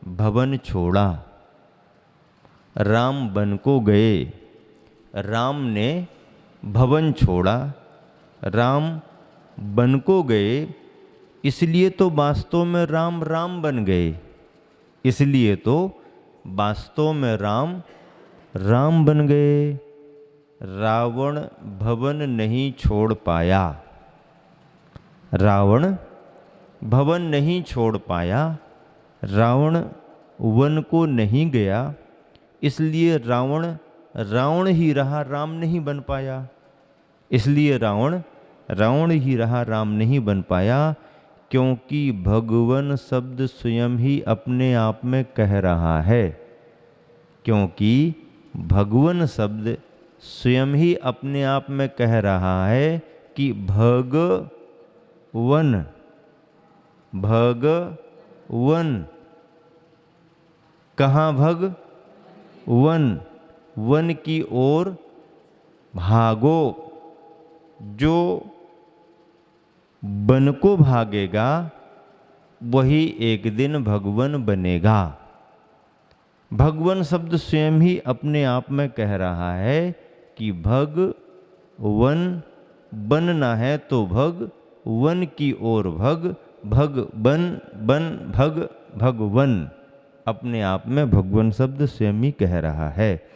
भवन छोड़ा। राम वन को गए, राम ने भवन छोड़ा, राम वन को गए, इसलिए तो वास्तव में राम राम बन गए। इसलिए तो वास्तव में राम राम बन गए। रावण भवन नहीं छोड़ पाया, रावण भवन नहीं छोड़ पाया, रावण वन को नहीं गया, इसलिए रावण रावण ही रहा, राम नहीं बन पाया। इसलिए रावण रावण ही रहा, राम नहीं बन पाया, क्योंकि भगवन शब्द स्वयं ही अपने आप में कह रहा है। क्योंकि भगवन शब्द स्वयं ही अपने आप में कह रहा है कि भगवन भगवन, कहाँ भगवन, वन की ओर भागो। जो वन को भागेगा वही एक दिन भगवन बनेगा। भगवन शब्द स्वयं ही अपने आप में कह रहा है कि भगवन बनना है तो भगवन की ओर भगवन बन भगवन, अपने आप में भगवन शब्द स्वयं ही कह रहा है।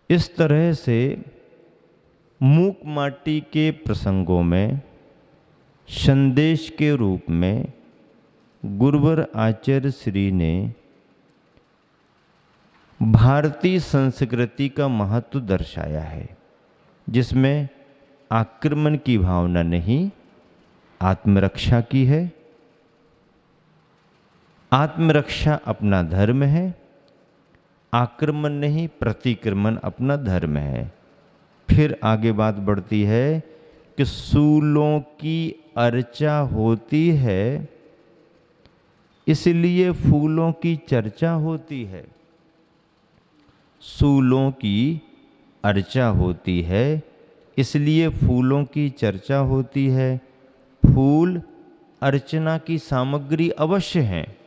इस तरह से मूक माटी के प्रसंगों में संदेश के रूप में गुरुवर आचार्य श्री ने भारतीय संस्कृति का महत्व दर्शाया है, जिसमें आक्रमण की भावना नहीं, आत्मरक्षा की है। आत्मरक्षा अपना धर्म है, आक्रमण नहीं, प्रतिक्रमण अपना धर्म है। फिर आगे बात बढ़ती है कि सूलों की अर्चा होती है, इसलिए फूलों की चर्चा होती है। सूलों की अर्चा होती है, इसलिए फूलों की चर्चा होती है। फूल अर्चना की सामग्री अवश्य हैं,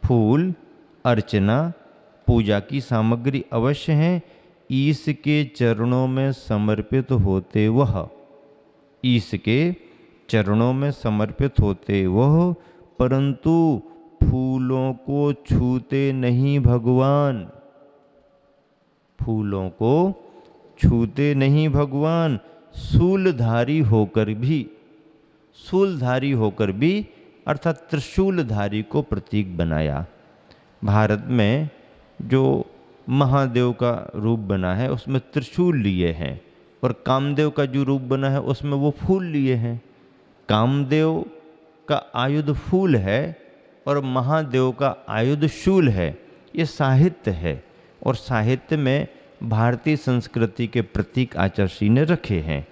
फूल अर्चना पूजा की सामग्री अवश्य हैं। ईश के चरणों में समर्पित होते वह, ईश के चरणों में समर्पित होते वह, परंतु फूलों को छूते नहीं भगवान, फूलों को छूते नहीं भगवान। शूलधारी होकर भी, शूलधारी होकर भी अर्थात त्रिशूलधारी को प्रतीक बनाया। भारत में जो महादेव का रूप बना है उसमें त्रिशूल लिए हैं, और कामदेव का जो रूप बना है उसमें वो फूल लिए हैं। कामदेव का आयुध फूल है और महादेव का आयुध शूल है। ये साहित्य है, और साहित्य में भारतीय संस्कृति के प्रतीक आचार्य श्री ने रखे हैं।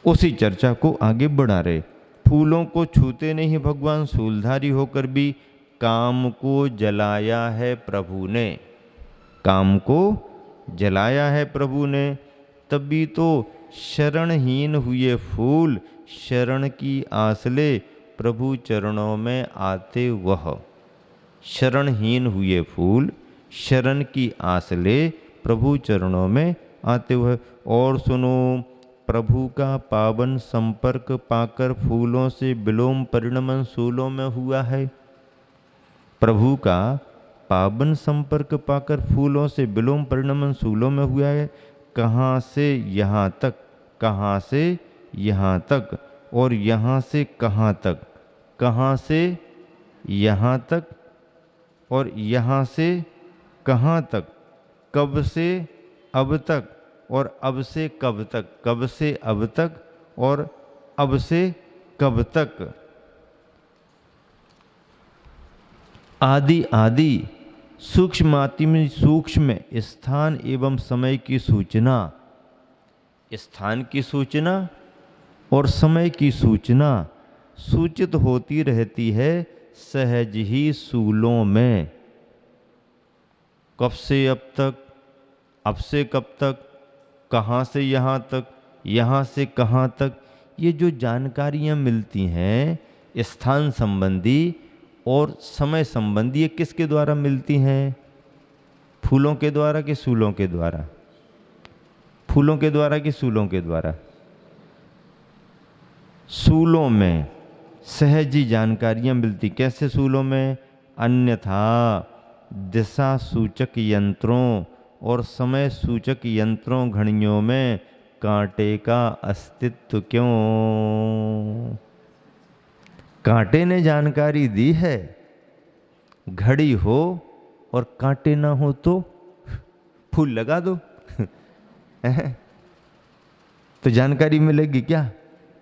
उसी चर्चा को आगे बढ़ा रहे। फूलों को छूते नहीं भगवान, शूलधारी होकर भी काम को जलाया है प्रभु ने, काम को जलाया है प्रभु ने। तभी तो शरणहीन हुए फूल शरण की आस ले, प्रभु चरणों में आते वह। शरणहीन हुए फूल शरण की आस ले, प्रभु चरणों में आते हुए। और सुनो, प्रभु का पावन संपर्क पाकर फूलों से विलोम परिणमन शूलों में हुआ है। प्रभु का पावन संपर्क पाकर फूलों से विलोम परिणमन शूलों में हुआ है। कहाँ से यहाँ तक, कहाँ से यहाँ तक, और यहाँ से कहाँ तक, कहाँ से यहाँ तक, और यहाँ से कहाँ तक, कब से अब तक, और अब से कब तक, कब से अब तक, और अब से कब तक। आदि आदि सूक्ष्माति में सूक्ष्म स्थान एवं समय की सूचना, स्थान की सूचना और समय की सूचना सूचित होती रहती है सहज ही शूलों में। कब से अब तक, अब से कब तक, कहाँ से यहाँ तक, यहाँ से कहाँ तक, ये जो जानकारियाँ मिलती हैं स्थान संबंधी, और समय संबंधी ये किसके द्वारा मिलती हैं? फूलों के द्वारा कि सूलों के द्वारा? फूलों के द्वारा कि सूलों के द्वारा? सूलों में सहजी जानकारियां मिलती। कैसे सूलों में? अन्यथा दिशा सूचक यंत्रों और समय सूचक यंत्रों घड़ियों में कांटे का अस्तित्व क्यों? कांटे ने जानकारी दी है। घड़ी हो और कांटे ना हो तो फूल लगा दो तो जानकारी मिलेगी क्या?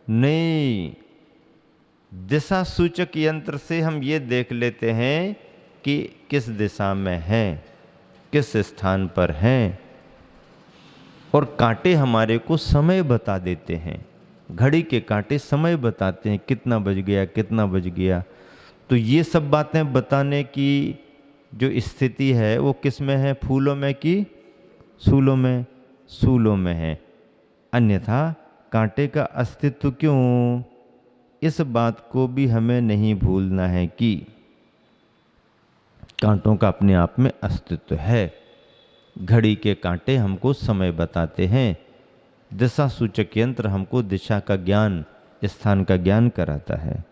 नहीं। दिशा सूचक यंत्र से हम ये देख लेते हैं कि किस दिशा में हैं, किस स्थान पर हैं, और कांटे हमारे को समय बता देते हैं। घड़ी के कांटे समय बताते हैं, कितना बज गया, कितना बज गया। तो ये सब बातें बताने की जो स्थिति है वो किस में है? फूलों में कि सूलों में? सूलों में है। अन्यथा कांटे का अस्तित्व क्यों? इस बात को भी हमें नहीं भूलना है कि कांटों का अपने आप में अस्तित्व है। घड़ी के कांटे हमको समय बताते हैं, दिशा सूचक यंत्र हमको दिशा का ज्ञान, स्थान का ज्ञान कराता है।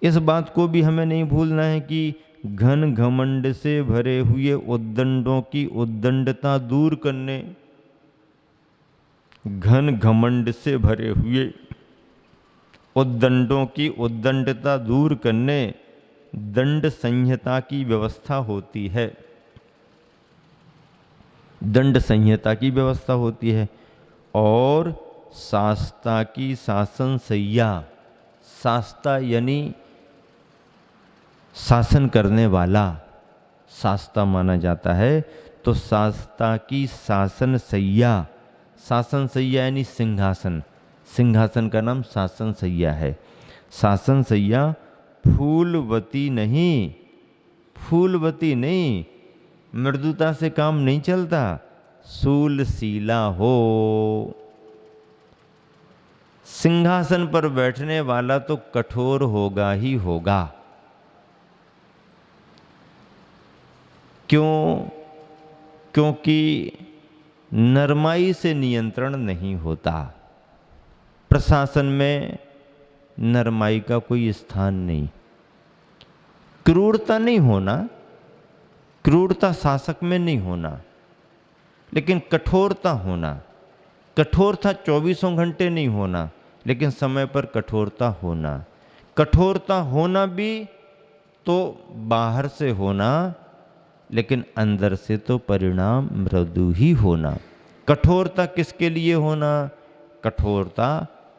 इस बात को भी हमें नहीं भूलना है कि घन घमंड से भरे हुए उद्दंडों की उद्दंडता दूर करने, घन घमंड से भरे हुए उद्दंडों की उद्दंडता दूर करने दंड संहिता की व्यवस्था होती है। दंड संहिता की व्यवस्था होती है। और शास्ता की शासन सैया, शास्ता यानी शासन करने वाला, शास्ता माना जाता है। तो शास्ता की शासन सैया, शासन सैया यानी सिंहासन, सिंहासन का नाम शासन सैया है। शासन सैया फूलवती नहीं, फूलवती नहीं, मृदुता से काम नहीं चलता, सूलशीला हो। सिंहासन पर बैठने वाला तो कठोर होगा ही होगा। क्यों? क्योंकि नरमाई से नियंत्रण नहीं होता। प्रशासन में नरमाई का कोई स्थान नहीं। क्रूरता नहीं होना, क्रूरता शासक में नहीं होना, लेकिन कठोरता होना। कठोरता 24 घंटे नहीं होना, लेकिन समय पर कठोरता होना। कठोरता होना भी तो बाहर से होना, लेकिन अंदर से तो परिणाम मृदु ही होना। कठोरता किसके लिए होना? कठोरता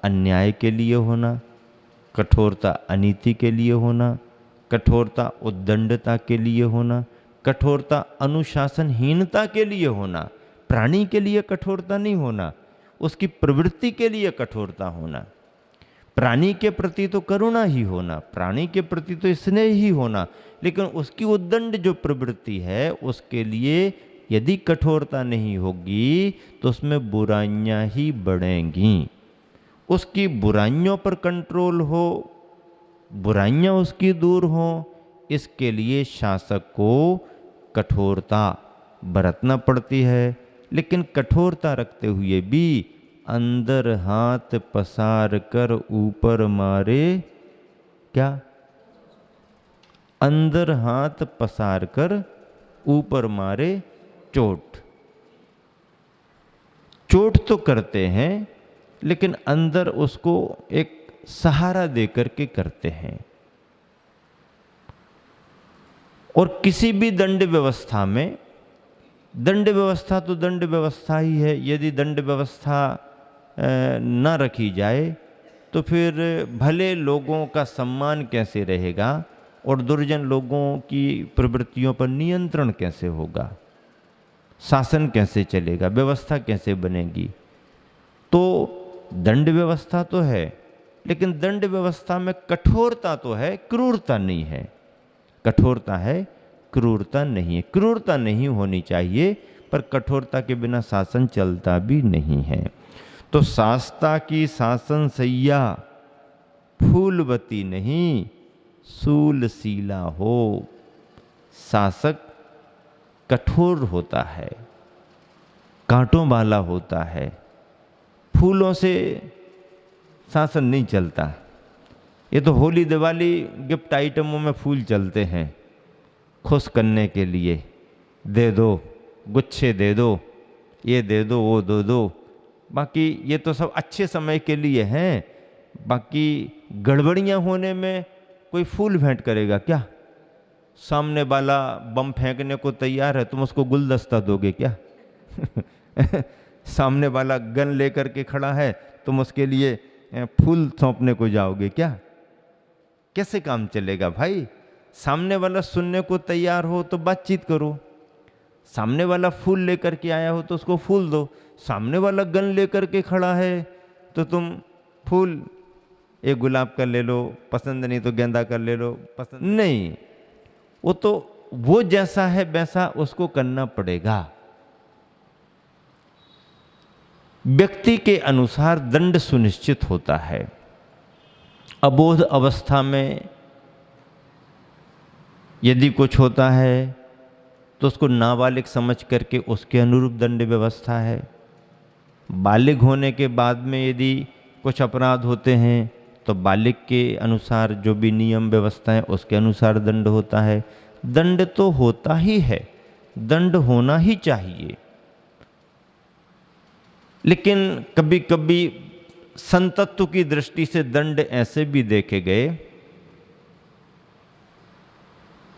अन्याय के लिए होना, कठोरता अनीति के लिए होना, कठोरता उद्दंडता के लिए होना, कठोरता अनुशासनहीनता के लिए होना। प्राणी के लिए कठोरता नहीं होना, उसकी प्रवृत्ति के लिए कठोरता होना। प्राणी के प्रति तो करुणा ही होना, प्राणी के प्रति तो स्नेह ही होना, लेकिन उसकी उद्दंड जो प्रवृत्ति है उसके लिए यदि कठोरता नहीं होगी तो उसमें बुराइयां ही बढ़ेंगी। उसकी बुराइयों पर कंट्रोल हो, बुराइयां उसकी दूर हो, इसके लिए शासक को कठोरता बरतना पड़ती है। लेकिन कठोरता रखते हुए भी अंदर हाथ पसार कर ऊपर मारे, क्या? अंदर हाथ पसार कर ऊपर मारे चोट। चोट तो करते हैं, लेकिन अंदर उसको एक सहारा देकर के करते हैं। और किसी भी दंड व्यवस्था में, दंड व्यवस्था तो दंड व्यवस्था ही है। यदि दंड व्यवस्था न रखी जाए तो फिर भले लोगों का सम्मान कैसे रहेगा और दुर्जन लोगों की प्रवृत्तियों पर नियंत्रण कैसे होगा? शासन कैसे चलेगा? व्यवस्था कैसे बनेगी? तो दंड व्यवस्था तो है, लेकिन दंड व्यवस्था में कठोरता तो है, क्रूरता नहीं है। कठोरता है, क्रूरता नहीं है। क्रूरता नहीं होनी चाहिए, पर कठोरता के बिना शासन चलता भी नहीं है। तो शास्ता की शासन सैया फूलवती नहीं, सूलशीला हो। शासक कठोर होता है, कांटों वाला होता है, फूलों से शासन नहीं चलता। ये तो होली दिवाली गिफ्ट आइटमों में फूल चलते हैं, खुश करने के लिए, दे दो, गुच्छे दे दो, ये दे दो, वो दे दो। बाकी ये तो सब अच्छे समय के लिए हैं। बाकी गड़बड़ियाँ होने में कोई फूल भेंट करेगा क्या? सामने वाला बम फेंकने को तैयार है, तुम उसको गुलदस्ता दोगे क्या? सामने वाला गन लेकर के खड़ा है, तुम उसके लिए फूल सौंपने को जाओगे क्या? कैसे काम चलेगा भाई? सामने वाला सुनने को तैयार हो तो बातचीत करो, सामने वाला फूल लेकर के आया हो तो उसको फूल दो। सामने वाला गन लेकर के खड़ा है तो तुम फूल, एक गुलाब का ले लो, पसंद नहीं तो गेंदा का ले लो, पसंद नहीं, वो तो वो जैसा है वैसा उसको करना पड़ेगा। व्यक्ति के अनुसार दंड सुनिश्चित होता है। अबोध अवस्था में यदि कुछ होता है तो उसको नाबालिग समझ करके उसके अनुरूप दंड व्यवस्था है। बालिग होने के बाद में यदि कुछ अपराध होते हैं तो बालिग के अनुसार जो भी नियम व्यवस्था है उसके अनुसार दंड होता है। दंड तो होता ही है, दंड होना ही चाहिए। लेकिन कभी कभी संतत्व की दृष्टि से दंड ऐसे भी देखे गए।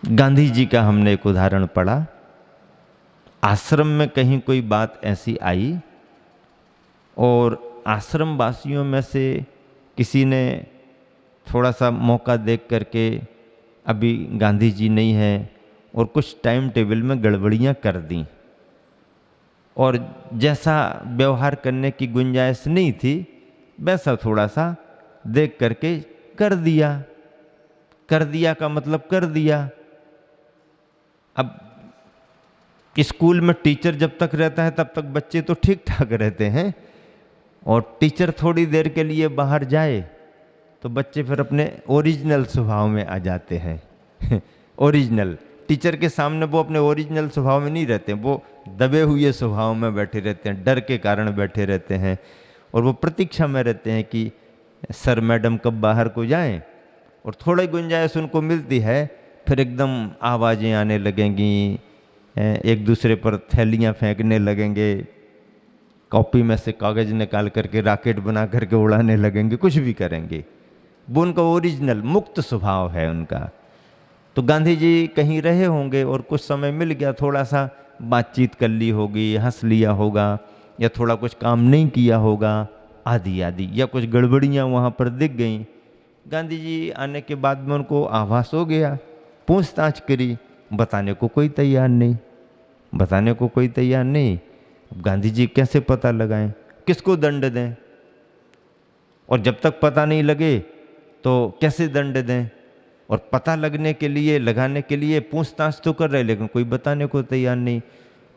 गांधी जी का हमने एक उदाहरण पढ़ा। आश्रम में कहीं कोई बात ऐसी आई और आश्रम वासियों में से किसी ने थोड़ा सा मौका देख करके, अभी गांधी जी नहीं है, और कुछ टाइम टेबल में गड़बड़ियां कर दी और जैसा व्यवहार करने की गुंजाइश नहीं थी वैसा थोड़ा सा देख करके कर दिया। कर दिया का मतलब कर दिया। अब स्कूल में टीचर जब तक रहता है तब तक बच्चे तो ठीक ठाक रहते हैं, और टीचर थोड़ी देर के लिए बाहर जाए तो बच्चे फिर अपने ओरिजिनल स्वभाव में आ जाते हैं। ओरिजिनल टीचर के सामने वो अपने ओरिजिनल स्वभाव में नहीं रहते, वो दबे हुए स्वभाव में बैठे रहते हैं, डर के कारण बैठे रहते हैं, और वो प्रतीक्षा में रहते हैं कि सर मैडम कब बाहर को जाएं। और थोड़ी गुंजाइश उनको मिलती है फिर एकदम आवाज़ें आने लगेंगी, एक दूसरे पर थैलियाँ फेंकने लगेंगे, कॉपी में से कागज़ निकाल करके रॉकेट बना करके उड़ाने लगेंगे, कुछ भी करेंगे। वो उनका ओरिजिनल मुक्त स्वभाव है उनका। तो गांधी जी कहीं रहे होंगे और कुछ समय मिल गया, थोड़ा सा बातचीत कर ली होगी, हंस लिया होगा, या थोड़ा कुछ काम नहीं किया होगा, आदि आदि, या कुछ गड़बड़ियाँ वहाँ पर दिख गई। गांधी जी आने के बाद में उनको आभास हो गया, पूछताछ करी, बताने को कोई तैयार नहीं, बताने को कोई तैयार नहीं। गांधी जी कैसे पता लगाएं, किसको दंड दें, और जब तक पता नहीं लगे तो कैसे दंड दें। और पता लगने के लिए, लगाने के लिए पूछताछ तो कर रहे लेकिन कोई बताने को तैयार नहीं।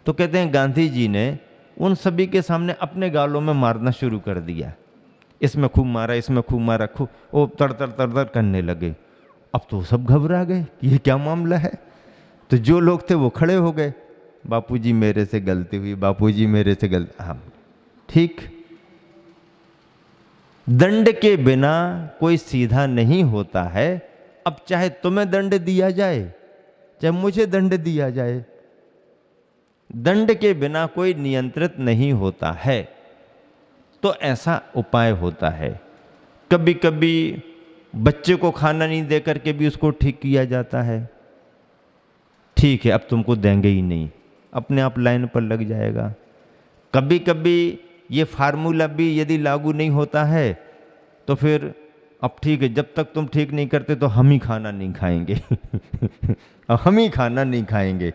तो कहते हैं गांधी जी ने उन सभी के सामने अपने गालों में मारना शुरू कर दिया। इसमें खूब मारा, इसमें खूब मारा, खूब वो तड़ करने लगे। अब तो सब घबरा गए, ये क्या मामला है। तो जो लोग थे वो खड़े हो गए, बापूजी मेरे से गलती हुई, बापूजी मेरे से गलती। हाँ ठीक, दंड के बिना कोई सीधा नहीं होता है। अब चाहे तुम्हें दंड दिया जाए, चाहे मुझे दंड दिया जाए, दंड के बिना कोई नियंत्रित नहीं होता है। तो ऐसा उपाय होता है। कभी कभी बच्चे को खाना नहीं दे करके भी उसको ठीक किया जाता है। ठीक है, अब तुमको देंगे ही नहीं, अपने आप लाइन पर लग जाएगा। कभी कभी ये फार्मूला भी यदि लागू नहीं होता है तो फिर अब ठीक है, जब तक तुम ठीक नहीं करते तो हम ही खाना नहीं खाएंगे। हम ही खाना नहीं खाएंगे।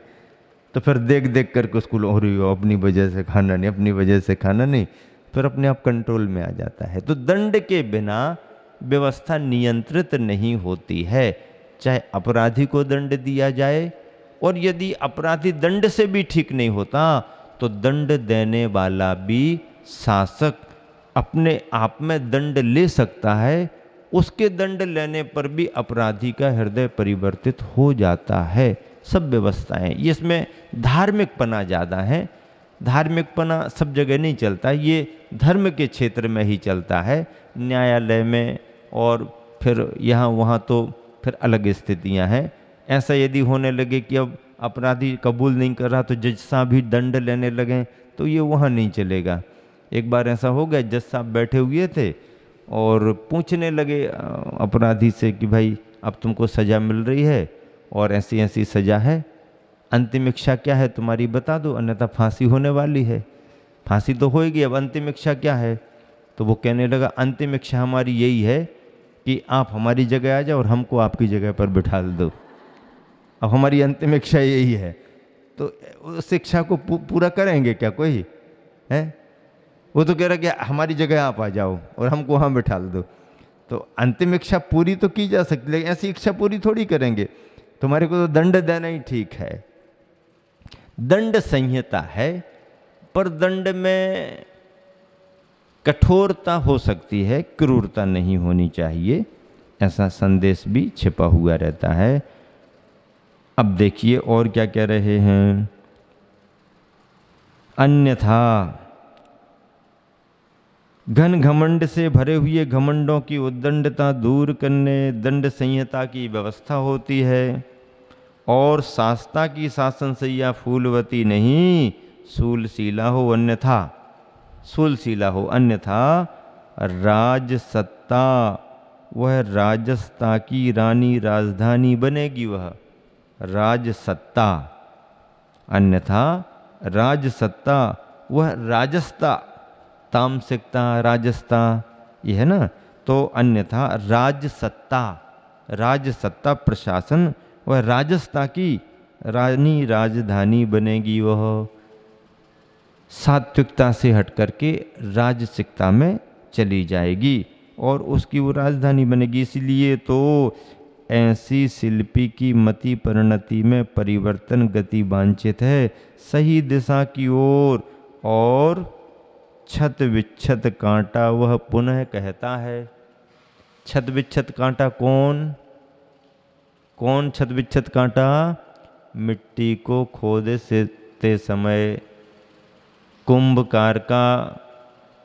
तो फिर देख देख करके उसको अपनी वजह से खाना नहीं, अपनी वजह से खाना नहीं, फिर अपने आप कंट्रोल में आ जाता है। तो दंड के बिना व्यवस्था नियंत्रित नहीं होती है। चाहे अपराधी को दंड दिया जाए, और यदि अपराधी दंड से भी ठीक नहीं होता तो दंड देने वाला भी शासक अपने आप में दंड ले सकता है। उसके दंड लेने पर भी अपराधी का हृदय परिवर्तित हो जाता है। सब व्यवस्थाएं, इसमें धार्मिकपना ज़्यादा है। धार्मिकपना सब जगह नहीं चलता, ये धर्म के क्षेत्र में ही चलता है, न्यायालय में, और फिर यहाँ वहाँ तो फिर अलग स्थितियाँ हैं। ऐसा यदि होने लगे कि अब अपराधी कबूल नहीं कर रहा तो जज साहब भी दंड लेने लगें, तो ये वहाँ नहीं चलेगा। एक बार ऐसा हो गया, जज साहब बैठे हुए थे और पूछने लगे अपराधी से कि भाई अब तुमको सज़ा मिल रही है और ऐसी ऐसी सज़ा है, अंतिम इच्छा क्या है तुम्हारी बता दो, अन्यथा फांसी होने वाली है। फांसी तो होएगी, अब अंतिम इच्छा क्या है? तो वो कहने लगा अंतिम इच्छा हमारी यही है कि आप हमारी जगह आ जाओ और हमको आपकी जगह पर बिठा दो। अब हमारी अंतिम इच्छा यही है। तो उस इच्छा को पूरा करेंगे क्या कोई है? वो तो कह रहा कि हमारी जगह आप आ जाओ और हमको वहाँ बिठा दो। तो अंतिम इच्छा पूरी तो की जा सकती, लेकिन ऐसी इच्छा पूरी थोड़ी करेंगे। तुम्हारे को तो दंड देना ही ठीक है। दंड संहिता है, पर दंड में कठोरता हो सकती है, क्रूरता नहीं होनी चाहिए, ऐसा संदेश भी छिपा हुआ रहता है। अब देखिए और क्या कह रहे हैं। अन्यथा घन घमंड से भरे हुए घमंडों की उद्दंडता दूर करने दंड संहिता की व्यवस्था होती है। और शास्ता की शासन सैया फूलवती नहीं, शूलशीला हो अन्यथा, शूलशीला हो अन्यथा राजसत्ता, वह राजसत्ता की रानी राजधानी बनेगी। वह राजसत्ता, अन्यथा राजसत्ता, वह राजसत्ता, तामसिकता राजसत्ता ये है ना, तो अन्यथा राजसत्ता, राजसत्ता प्रशासन, वह राजसत्ता की रानी राजधानी बनेगी। वह सात्विकता से हट करके राजसिकता में चली जाएगी और उसकी वो राजधानी बनेगी। इसलिए तो ऐसी शिल्पी की मति परिणति में परिवर्तन गति वांछित है, सही दिशा की ओर। और छत विच्छत कांटा वह पुनः कहता है। छत विच्छत कांटा कौन कौन? छत विच्छत कांटा मिट्टी को खोदते समय कुंभकार का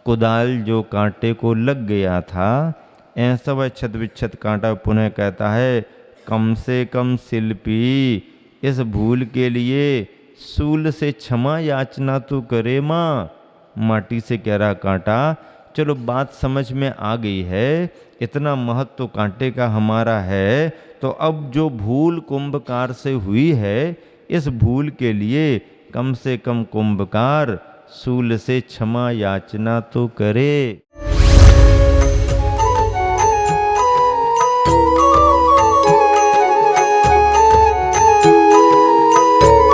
कुदाल जो कांटे को लग गया था, ऐसा वह छत विच्छत कांटा पुनः कहता है। कम से कम शिल्पी इस भूल के लिए शूल से क्षमा याचना तो करे माँ। माटी से कह रहा कांटा, चलो बात समझ में आ गई है, इतना महत्व तो कांटे का हमारा है, तो अब जो भूल कुंभकार से हुई है, इस भूल के लिए कम से कम कुंभकार शूल से क्षमा याचना तो करे।